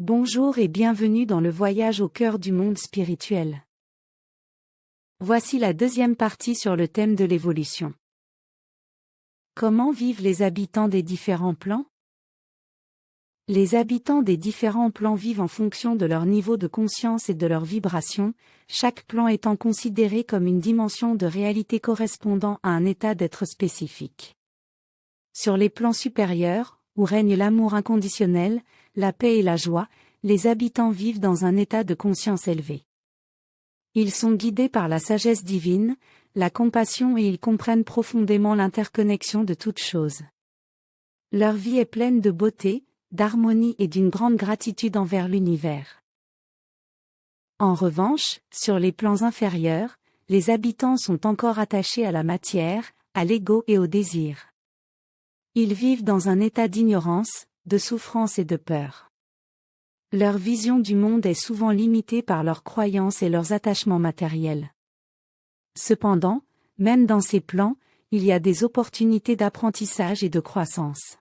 Bonjour et bienvenue dans le voyage au cœur du monde spirituel. Voici la deuxième partie sur le thème de l'évolution. Comment vivent les habitants des différents plans? Les habitants des différents plans vivent en fonction de leur niveau de conscience et de leur vibration, chaque plan étant considéré comme une dimension de réalité correspondant à un état d'être spécifique. Sur les plans supérieurs, où règne l'amour inconditionnel, la paix et la joie, les habitants vivent dans un état de conscience élevé. Ils sont guidés par la sagesse divine, la compassion et ils comprennent profondément l'interconnexion de toutes choses. Leur vie est pleine de beauté, d'harmonie et d'une grande gratitude envers l'univers. En revanche, sur les plans inférieurs, les habitants sont encore attachés à la matière, à l'ego et au désir. Ils vivent dans un état d'ignorance, de souffrance et de peur. Leur vision du monde est souvent limitée par leurs croyances et leurs attachements matériels. Cependant, même dans ces plans, il y a des opportunités d'apprentissage et de croissance.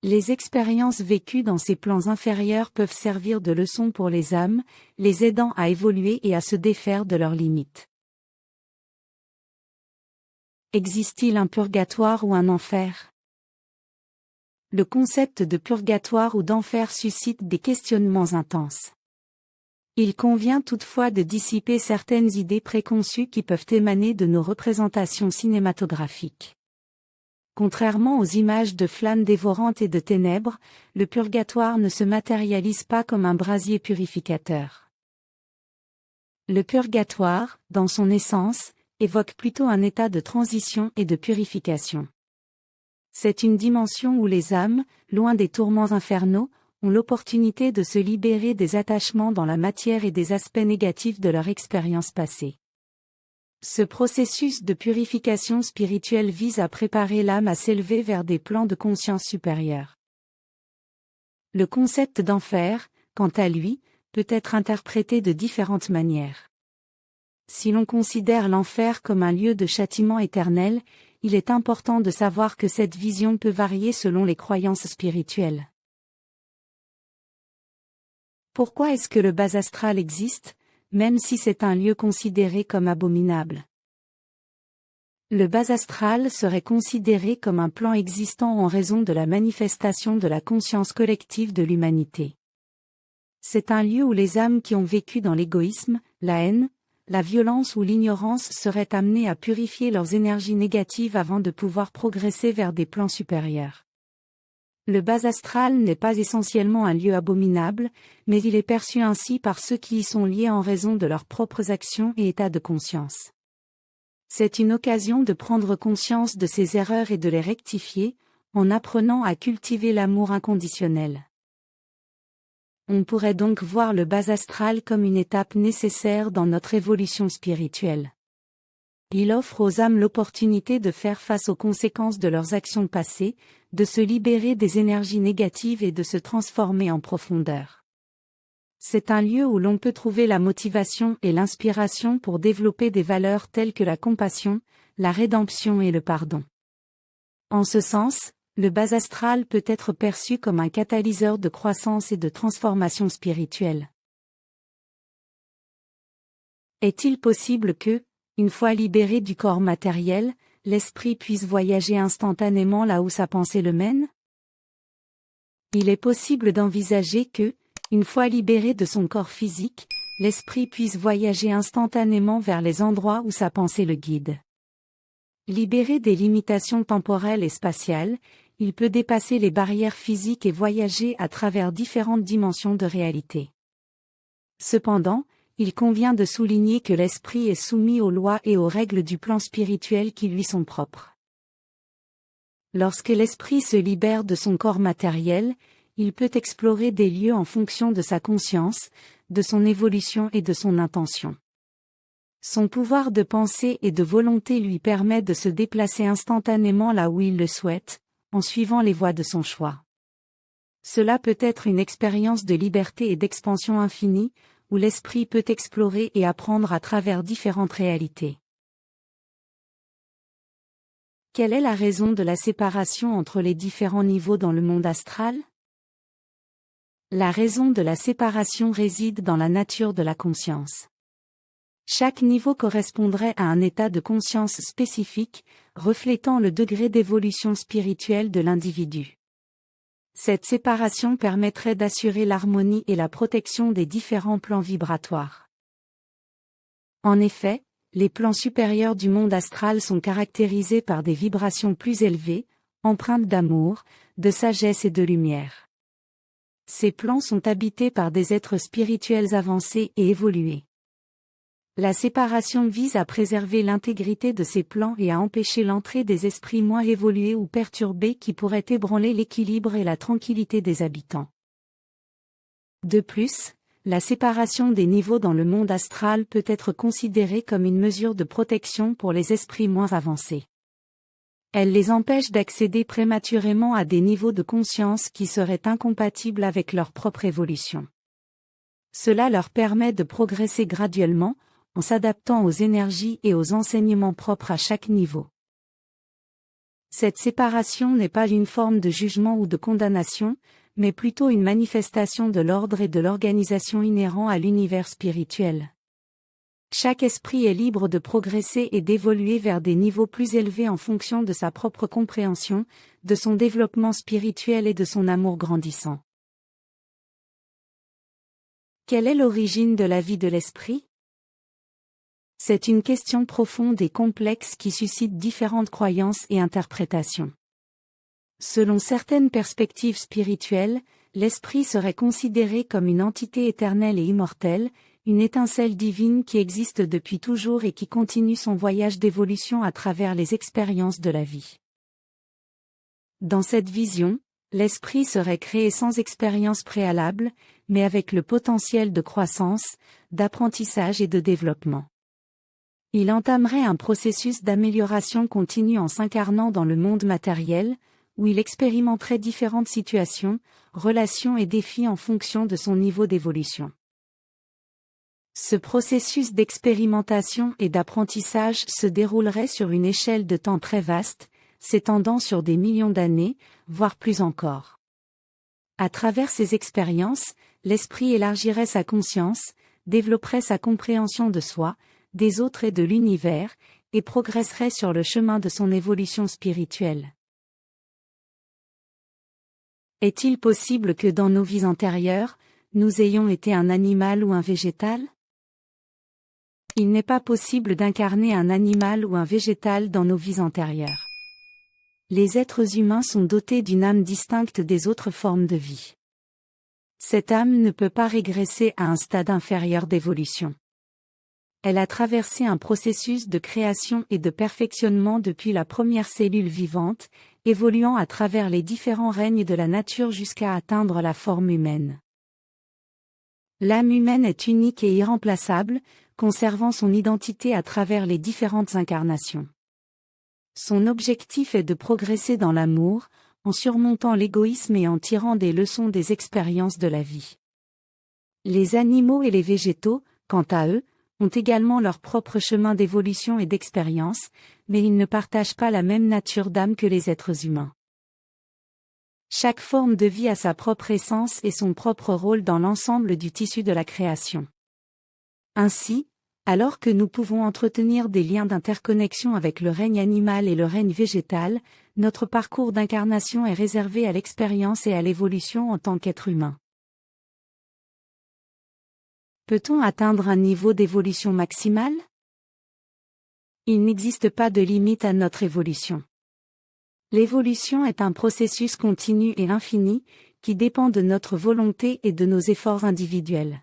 Les expériences vécues dans ces plans inférieurs peuvent servir de leçon pour les âmes, les aidant à évoluer et à se défaire de leurs limites. Existe-t-il un purgatoire ou un enfer? Le concept de purgatoire ou d'enfer suscite des questionnements intenses. Il convient toutefois de dissiper certaines idées préconçues qui peuvent émaner de nos représentations cinématographiques. Contrairement aux images de flammes dévorantes et de ténèbres, le purgatoire ne se matérialise pas comme un brasier purificateur. Le purgatoire, dans son essence, évoque plutôt un état de transition et de purification. C'est une dimension où les âmes, loin des tourments infernaux, ont l'opportunité de se libérer des attachements dans la matière et des aspects négatifs de leur expérience passée. Ce processus de purification spirituelle vise à préparer l'âme à s'élever vers des plans de conscience supérieurs. Le concept d'enfer, quant à lui, peut être interprété de différentes manières. Si l'on considère l'enfer comme un lieu de châtiment éternel, il est important de savoir que cette vision peut varier selon les croyances spirituelles. Pourquoi est-ce que le bas astral existe, même si c'est un lieu considéré comme abominable? Le bas astral serait considéré comme un plan existant en raison de la manifestation de la conscience collective de l'humanité. C'est un lieu où les âmes qui ont vécu dans l'égoïsme, la haine, la violence ou l'ignorance seraient amenées à purifier leurs énergies négatives avant de pouvoir progresser vers des plans supérieurs. Le bas astral n'est pas essentiellement un lieu abominable, mais il est perçu ainsi par ceux qui y sont liés en raison de leurs propres actions et états de conscience. C'est une occasion de prendre conscience de ses erreurs et de les rectifier, en apprenant à cultiver l'amour inconditionnel. On pourrait donc voir le bas astral comme une étape nécessaire dans notre évolution spirituelle. Il offre aux âmes l'opportunité de faire face aux conséquences de leurs actions passées, de se libérer des énergies négatives et de se transformer en profondeur. C'est un lieu où l'on peut trouver la motivation et l'inspiration pour développer des valeurs telles que la compassion, la rédemption et le pardon. En ce sens, le bas astral peut être perçu comme un catalyseur de croissance et de transformation spirituelle. Est-il possible que, une fois libéré du corps matériel, l'esprit puisse voyager instantanément là où sa pensée le mène? Il est possible d'envisager que, une fois libéré de son corps physique, l'esprit puisse voyager instantanément vers les endroits où sa pensée le guide. Libéré des limitations temporelles et spatiales, il peut dépasser les barrières physiques et voyager à travers différentes dimensions de réalité. Cependant, il convient de souligner que l'esprit est soumis aux lois et aux règles du plan spirituel qui lui sont propres. Lorsque l'esprit se libère de son corps matériel, il peut explorer des lieux en fonction de sa conscience, de son évolution et de son intention. Son pouvoir de pensée et de volonté lui permet de se déplacer instantanément là où il le souhaite, en suivant les voies de son choix. Cela peut être une expérience de liberté et d'expansion infinie, où l'esprit peut explorer et apprendre à travers différentes réalités. Quelle est la raison de la séparation entre les différents niveaux dans le monde astral? La raison de la séparation réside dans la nature de la conscience. Chaque niveau correspondrait à un état de conscience spécifique, reflétant le degré d'évolution spirituelle de l'individu. Cette séparation permettrait d'assurer l'harmonie et la protection des différents plans vibratoires. En effet, les plans supérieurs du monde astral sont caractérisés par des vibrations plus élevées, empreintes d'amour, de sagesse et de lumière. Ces plans sont habités par des êtres spirituels avancés et évolués. La séparation vise à préserver l'intégrité de ces plans et à empêcher l'entrée des esprits moins évolués ou perturbés qui pourraient ébranler l'équilibre et la tranquillité des habitants. De plus, la séparation des niveaux dans le monde astral peut être considérée comme une mesure de protection pour les esprits moins avancés. Elle les empêche d'accéder prématurément à des niveaux de conscience qui seraient incompatibles avec leur propre évolution. Cela leur permet de progresser graduellement, en s'adaptant aux énergies et aux enseignements propres à chaque niveau. Cette séparation n'est pas une forme de jugement ou de condamnation, mais plutôt une manifestation de l'ordre et de l'organisation inhérents à l'univers spirituel. Chaque esprit est libre de progresser et d'évoluer vers des niveaux plus élevés en fonction de sa propre compréhension, de son développement spirituel et de son amour grandissant. Quelle est l'origine de la vie de l'esprit ? C'est une question profonde et complexe qui suscite différentes croyances et interprétations. Selon certaines perspectives spirituelles, l'esprit serait considéré comme une entité éternelle et immortelle, une étincelle divine qui existe depuis toujours et qui continue son voyage d'évolution à travers les expériences de la vie. Dans cette vision, l'esprit serait créé sans expérience préalable, mais avec le potentiel de croissance, d'apprentissage et de développement. Il entamerait un processus d'amélioration continue en s'incarnant dans le monde matériel, où il expérimenterait différentes situations, relations et défis en fonction de son niveau d'évolution. Ce processus d'expérimentation et d'apprentissage se déroulerait sur une échelle de temps très vaste, s'étendant sur des millions d'années, voire plus encore. À travers ces expériences, l'esprit élargirait sa conscience, développerait sa compréhension de soi, des autres et de l'univers, et progresserait sur le chemin de son évolution spirituelle. Est-il possible que dans nos vies antérieures, nous ayons été un animal ou un végétal ? Il n'est pas possible d'incarner un animal ou un végétal dans nos vies antérieures. Les êtres humains sont dotés d'une âme distincte des autres formes de vie. Cette âme ne peut pas régresser à un stade inférieur d'évolution. Elle a traversé un processus de création et de perfectionnement depuis la première cellule vivante, évoluant à travers les différents règnes de la nature jusqu'à atteindre la forme humaine. L'âme humaine est unique et irremplaçable, conservant son identité à travers les différentes incarnations. Son objectif est de progresser dans l'amour, en surmontant l'égoïsme et en tirant des leçons des expériences de la vie. Les animaux et les végétaux, quant à eux, ont également leur propre chemin d'évolution et d'expérience, mais ils ne partagent pas la même nature d'âme que les êtres humains. Chaque forme de vie a sa propre essence et son propre rôle dans l'ensemble du tissu de la création. Ainsi, alors que nous pouvons entretenir des liens d'interconnexion avec le règne animal et le règne végétal, notre parcours d'incarnation est réservé à l'expérience et à l'évolution en tant qu'être humain. Peut-on atteindre un niveau d'évolution maximale ? Il n'existe pas de limite à notre évolution. L'évolution est un processus continu et infini, qui dépend de notre volonté et de nos efforts individuels.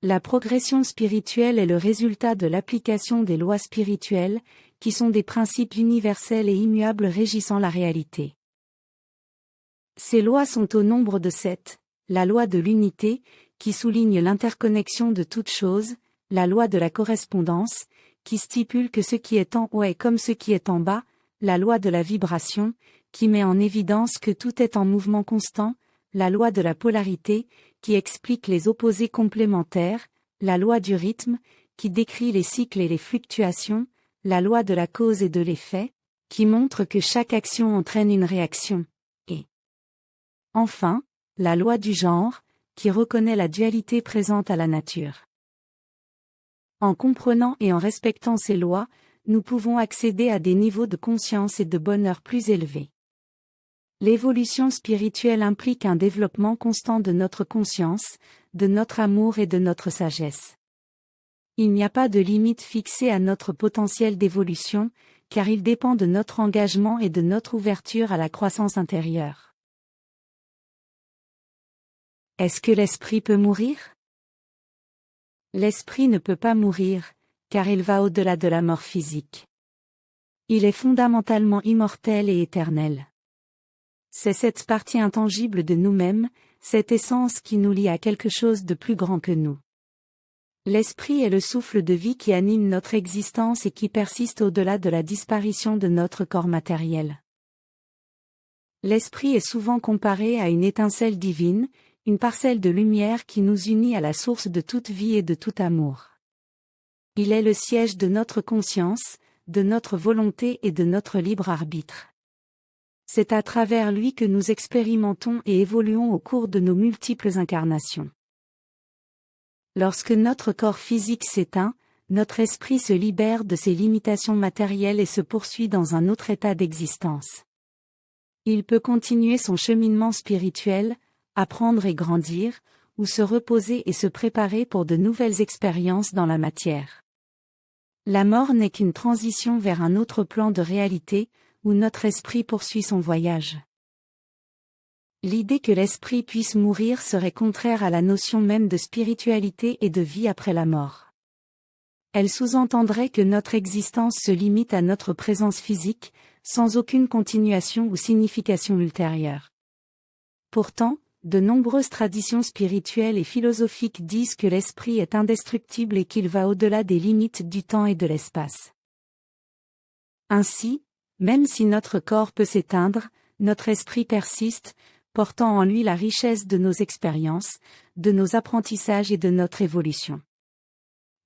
La progression spirituelle est le résultat de l'application des lois spirituelles, qui sont des principes universels et immuables régissant la réalité. Ces lois sont au nombre de 7, la loi de l'unité, qui souligne l'interconnexion de toutes choses, la loi de la correspondance, qui stipule que ce qui est en haut est comme ce qui est en bas, la loi de la vibration, qui met en évidence que tout est en mouvement constant, la loi de la polarité, qui explique les opposés complémentaires, la loi du rythme, qui décrit les cycles et les fluctuations, la loi de la cause et de l'effet, qui montre que chaque action entraîne une réaction, et enfin, la loi du genre, qui reconnaît la dualité présente à la nature. En comprenant et en respectant ces lois, nous pouvons accéder à des niveaux de conscience et de bonheur plus élevés. L'évolution spirituelle implique un développement constant de notre conscience, de notre amour et de notre sagesse. Il n'y a pas de limite fixée à notre potentiel d'évolution, car il dépend de notre engagement et de notre ouverture à la croissance intérieure. Est-ce que l'esprit peut mourir? L'esprit ne peut pas mourir, car il va au-delà de la mort physique. Il est fondamentalement immortel et éternel. C'est cette partie intangible de nous-mêmes, cette essence qui nous lie à quelque chose de plus grand que nous. L'esprit est le souffle de vie qui anime notre existence et qui persiste au-delà de la disparition de notre corps matériel. L'esprit est souvent comparé à une étincelle divine, une parcelle de lumière qui nous unit à la source de toute vie et de tout amour. Il est le siège de notre conscience, de notre volonté et de notre libre arbitre. C'est à travers lui que nous expérimentons et évoluons au cours de nos multiples incarnations. Lorsque notre corps physique s'éteint, notre esprit se libère de ses limitations matérielles et se poursuit dans un autre état d'existence. Il peut continuer son cheminement spirituel, apprendre et grandir, ou se reposer et se préparer pour de nouvelles expériences dans la matière. La mort n'est qu'une transition vers un autre plan de réalité, où notre esprit poursuit son voyage. L'idée que l'esprit puisse mourir serait contraire à la notion même de spiritualité et de vie après la mort. Elle sous-entendrait que notre existence se limite à notre présence physique, sans aucune continuation ou signification ultérieure. Pourtant, de nombreuses traditions spirituelles et philosophiques disent que l'esprit est indestructible et qu'il va au-delà des limites du temps et de l'espace. Ainsi, même si notre corps peut s'éteindre, notre esprit persiste, portant en lui la richesse de nos expériences, de nos apprentissages et de notre évolution.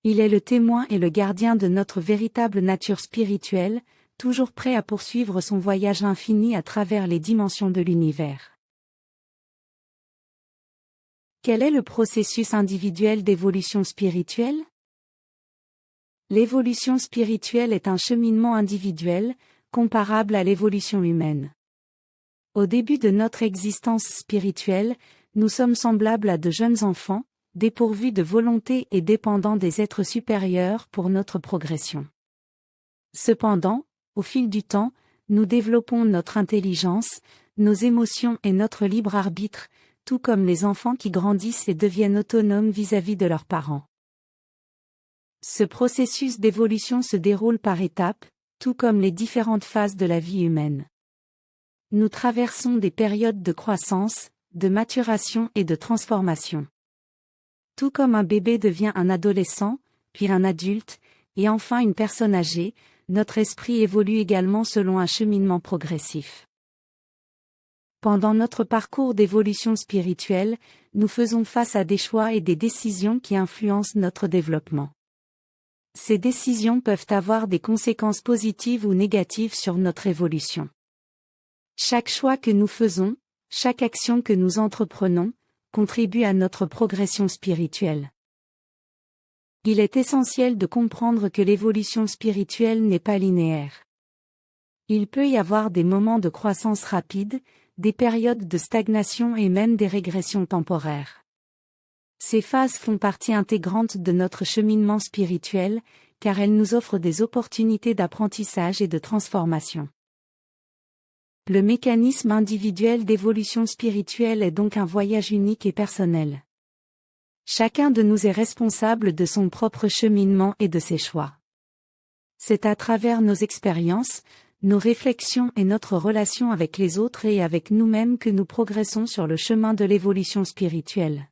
Il est le témoin et le gardien de notre véritable nature spirituelle, toujours prêt à poursuivre son voyage infini à travers les dimensions de l'univers. Quel est le processus individuel d'évolution spirituelle? L'évolution spirituelle est un cheminement individuel, comparable à l'évolution humaine. Au début de notre existence spirituelle, nous sommes semblables à de jeunes enfants, dépourvus de volonté et dépendants des êtres supérieurs pour notre progression. Cependant, au fil du temps, nous développons notre intelligence, nos émotions et notre libre arbitre, tout comme les enfants qui grandissent et deviennent autonomes vis-à-vis de leurs parents. Ce processus d'évolution se déroule par étapes, tout comme les différentes phases de la vie humaine. Nous traversons des périodes de croissance, de maturation et de transformation. Tout comme un bébé devient un adolescent, puis un adulte, et enfin une personne âgée, notre esprit évolue également selon un cheminement progressif. Pendant notre parcours d'évolution spirituelle, nous faisons face à des choix et des décisions qui influencent notre développement. Ces décisions peuvent avoir des conséquences positives ou négatives sur notre évolution. Chaque choix que nous faisons, chaque action que nous entreprenons, contribue à notre progression spirituelle. Il est essentiel de comprendre que l'évolution spirituelle n'est pas linéaire. Il peut y avoir des moments de croissance rapide, des périodes de stagnation et même des régressions temporaires. Ces phases font partie intégrante de notre cheminement spirituel, car elles nous offrent des opportunités d'apprentissage et de transformation. Le mécanisme individuel d'évolution spirituelle est donc un voyage unique et personnel. Chacun de nous est responsable de son propre cheminement et de ses choix. C'est à travers nos expériences, nos réflexions et notre relation avec les autres et avec nous-mêmes que nous progressons sur le chemin de l'évolution spirituelle.